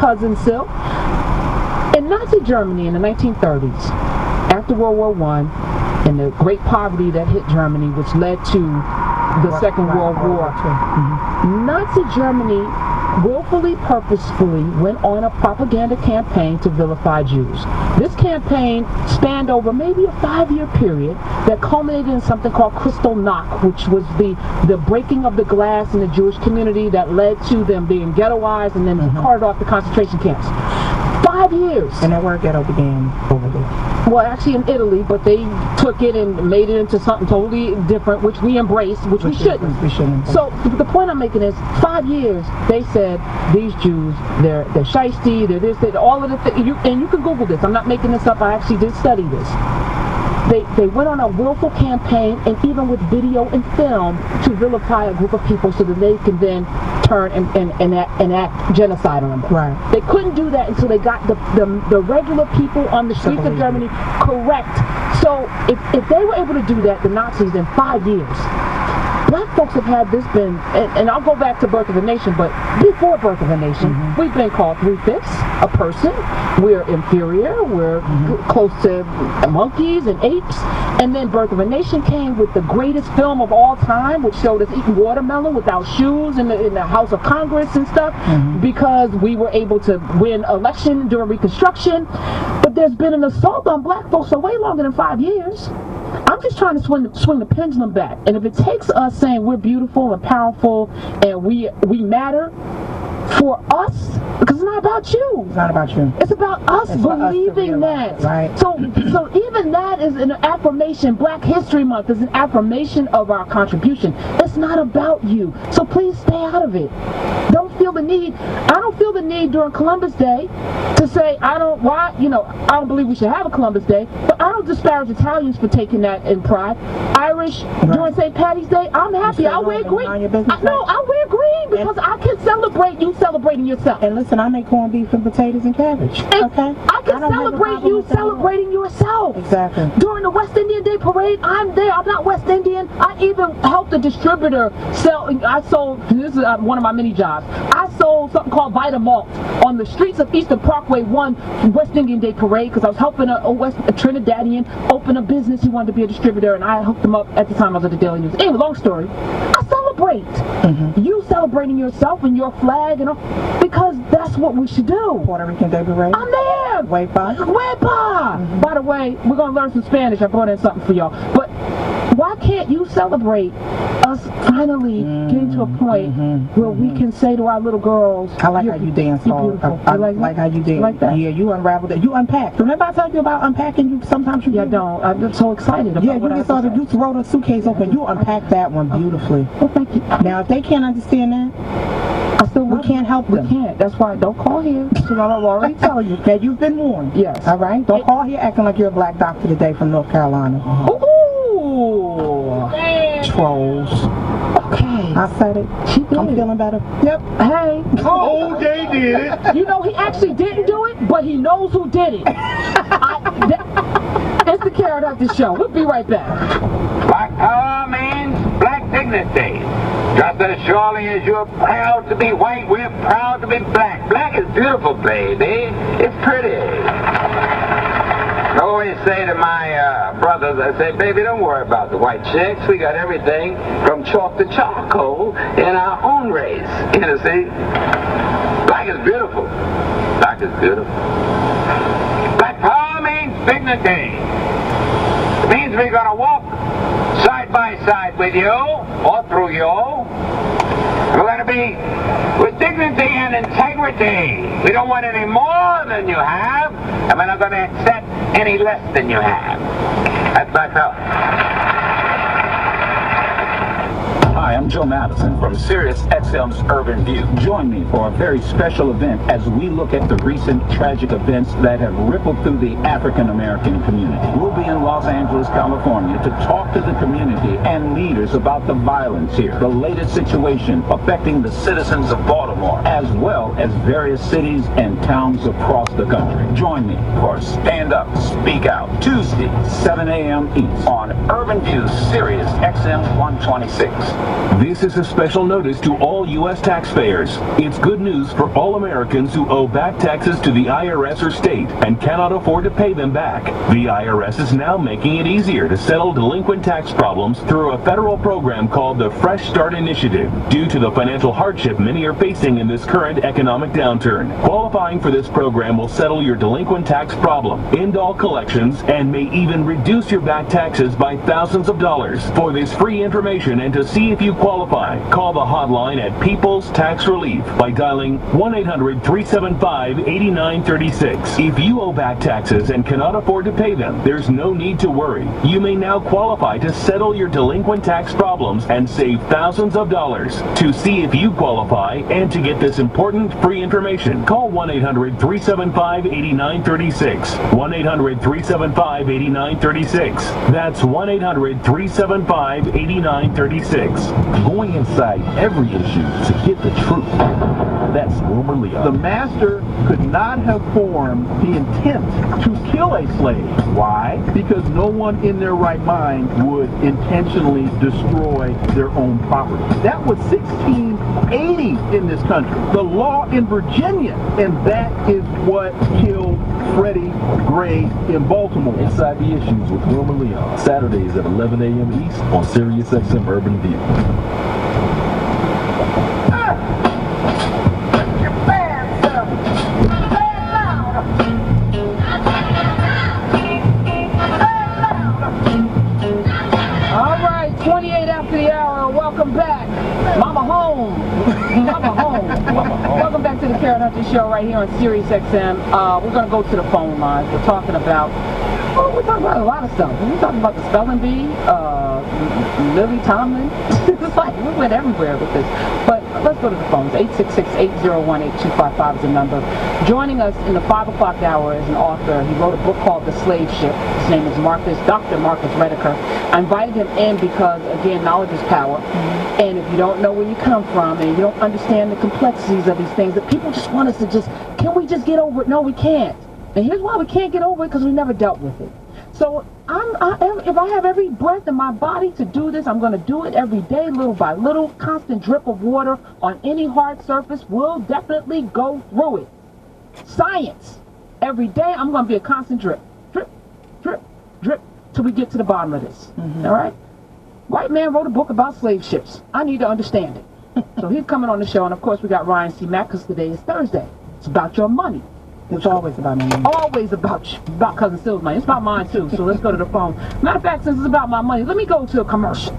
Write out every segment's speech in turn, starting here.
cousin Sil. In Nazi Germany in the 1930s, after World War I, and the great poverty that hit Germany, which led to the Second World War, Nazi Germany willfully, purposefully went on a propaganda campaign to vilify Jews. This campaign spanned over maybe a 5-year period that culminated in something called Kristallnacht, which was the breaking of the glass in the Jewish community that led to them being ghettoized and then carted off to concentration camps. 5 years. And that word ghetto began over there. Well, actually in Italy, but they took it and made it into something totally different, which we embraced, which we shouldn't. We shouldn't. So the point I'm making is, 5 years, they said, these Jews, they're shiesty, they're this, they're all of the things, and you can Google this, I'm not making this up, I actually did study this. They went on a willful campaign, and even with video and film, to vilify a group of people so that they can then turn and enact genocide on them. Right. They couldn't do that until they got the regular people on the streets of Germany correct. So if they were able to do that, the Nazis, in 5 years, black folks have had this and I'll go back to Birth of a Nation, but before Birth of a Nation, we've been called 3/5 a person. We're inferior. We're close to monkeys and apes. And then Birth of a Nation came with the greatest film of all time, which showed us eating watermelon without shoes in the House of Congress and stuff, because we were able to win election during Reconstruction. But there's been an assault on black folks for way longer than 5 years. I'm just trying to swing the pendulum back. And if it takes us saying we're beautiful and powerful and we matter for us, because it's not about you. It's not about you. It's about us believing that. Right. So even that is an affirmation. Black History Month is an affirmation of our contribution. It's not about you. So please stay out of it. Don't feel the need. I don't feel the need during Columbus Day to say I don't believe we should have a Columbus Day, but I don't disparage Italians for taking that in pride. Irish during St. Patty's Day, I'm happy. I wear green. I wear green because I can celebrate you celebrating yourself. And listen, I make corned beef and potatoes and cabbage. Okay? I can celebrate you celebrating yourself. Exactly. During the West Indian Day Parade, I'm there. I'm not West Indian. I even helped a distributor sell. I sold, this is one of my many jobs. I sold something called Vita Malt on the streets of Eastern Parkway 1 West Indian Day Parade, because I was helping a Trinidadian open a business. He wanted to be a distributor, and I hooked him up at the time I was at the Daily News. Anyway, long story. I celebrate. You celebrating yourself and your flag, and all, because that's what we should do. Puerto Rican Day Parade. I'm there. Huepa. By the way, we're going to learn some Spanish. I brought in something for y'all. But why can't you celebrate us finally getting to a point where we can say to our little girls, I like how you dance, Paul. I like how you dance. Like that? Yeah, you unraveled it. You unpacked. Remember I told you about unpacking? You sometimes you don't. I'm so excited about what I said. You throw the suitcase open. You unpacked that one beautifully. Well, thank you. Now, if they can't understand that, we can't help them. We can't. That's why don't call here. Because I'm already telling you. That you've been warned. Yes. All right? Don't call here acting like you're a black doctor today from North Carolina. Ooh. Trolls. Okay. I said it. She did. I'm feeling better. Yep. Hey. Oh, they did it. You know, he actually didn't do it, but he knows who did it. It's the Carrot Up the Show. We'll be right back. Black power means black dignity. Just as surely as you're proud to be white, we're proud to be black. Black is beautiful, baby. It's pretty. I always say to my brothers, I say, baby, don't worry about the white chicks. We got everything from chalk to charcoal in our own race. You know, see? Black is beautiful. Black is beautiful. Black power means dignity. It means we're going to walk side by side with you or through you. We're going to be with dignity and integrity. We don't want any more than you have, and we're not going to accept any less than you have. That's my power. Hi, I'm Joe Madison from Sirius XM's Urban View. Join me for a very special event as we look at the recent tragic events that have rippled through the African American community. We'll be in Los Angeles, California to talk to the community and leaders about the violence here, the latest situation affecting the citizens of Baltimore, as well as various cities and towns across the country. Join me for Stand Up, Speak Out, Tuesday, 7 a.m. East on Urban View, Sirius XM 126. This is a special notice to all all U.S. taxpayers. It's good news for all Americans who owe back taxes to the IRS or state and cannot afford to pay them back. The IRS is now making it easier to settle delinquent tax problems through a federal program called the Fresh Start Initiative. Due to the financial hardship many are facing in this current economic downturn, qualifying for this program will settle your delinquent tax problem, end all collections, and may even reduce your back taxes by thousands of dollars. For this free information and to see if you qualify, call the hotline at People's Tax Relief by dialing 1-800-375-8936. If you owe back taxes and cannot afford to pay them, there's no need to worry. You may now qualify to settle your delinquent tax problems and save thousands of dollars. To see if you qualify and to get this important free information, call 1-800-375-8936. 1-800-375-8936. That's 1-800-375-8936. Going inside every issue to get the truth. That's Wilmer Leon. The master could not have formed the intent to kill a slave. Why? Because no one in their right mind would intentionally destroy their own property. That was 1680 in this country. The law in Virginia, and that is what killed Freddie Gray in Baltimore. Inside the Issues with Wilmer Leon. Saturdays at 11 a.m. East on Sirius XM Urban View. All right, 28 after the hour. Welcome back. Mama home. Mama home. Welcome back to the Karen Hunter Show right here on Sirius XM. We're going to go to the phone lines. We're talking about a lot of stuff. We're talking about the spelling bee, Lily Tomlin. It's like we went everywhere with this. But let's go to the phones. 866-801-8255 is the number. Joining us in the 5 o'clock hour is an author. He wrote a book called The Slave Ship. His name is Dr. Marcus Rediker. I invited him in because, again, knowledge is power. And if you don't know where you come from and you don't understand the complexities of these things, that people just want us to can we just get over it? No, we can't. And here's why we can't get over it, because we never dealt with it. So if I have every breath in my body to do this, I'm going to do it every day, little by little. Constant drip of water on any hard surface will definitely go through it. Science. Every day I'm going to be a constant drip. Drip, drip, drip, till we get to the bottom of this. All right? White man wrote a book about slave ships. I need to understand it. So he's coming on the show, and of course we got Ryan C. Mack, because today is Thursday. It's about your money. It's always about my money. Always about Cousin Syl's money. It's about mine too, so let's go to the phone. Matter of fact, since it's about my money, let me go to a commercial.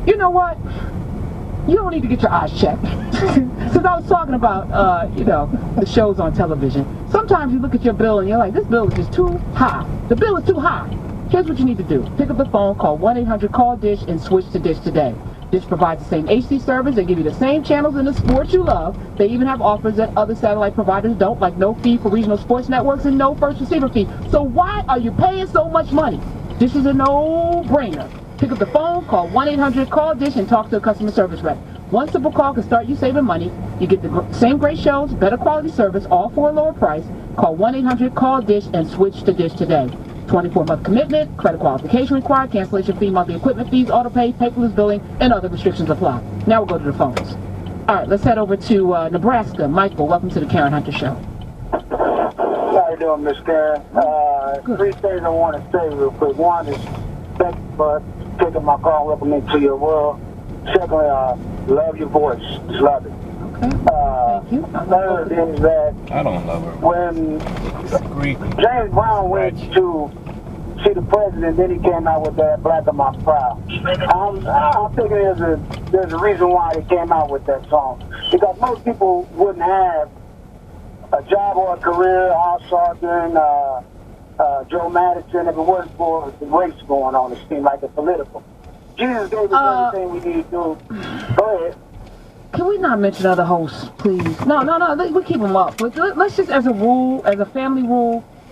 You know what? You don't need to get your eyes checked. Since I was talking about, the shows on television, sometimes you look at your bill and you're like, this bill is just too high. The bill is too high. Here's what you need to do. Pick up the phone, call 1-800-CALL-DISH, and switch to Dish today. Dish provides the same HD service. They give you the same channels in the sports you love. They even have offers that other satellite providers don't, like no fee for regional sports networks and no first receiver fee. So why are you paying so much money? This is a no-brainer. Pick up the phone, call 1-800-CALL-DISH, and talk to a customer service rep. One simple call can start you saving money. You get the same great shows, better quality service, all for a lower price. Call 1-800-CALL-DISH and switch to Dish today. 24-month commitment, credit qualification required, cancellation fee, monthly equipment fees, auto pay, paperless billing, and other restrictions apply. Now we'll go to the phones. All right, let's head over to Nebraska. Michael, welcome to the Karen Hunter Show. How you doing, Miss Karen? Three things I want to say real quick. One is thank you for taking my call and welcoming me to your world. Secondly, love your voice. Just love it. Okay. Thank you. Third is that I don't love her. when James Brown went to see the president, then he came out with that Black on My Proud. I'm thinking there's a reason why he came out with that song. Because most people wouldn't have a job or a career, Al Sharpton, Joe Madison, if it wasn't for the race going on. It seemed like a political. Jesus gave us everything we need to do. Go ahead. Can we not mention other hosts, please? No. We keep them up. Let's just, as a rule, as a family rule,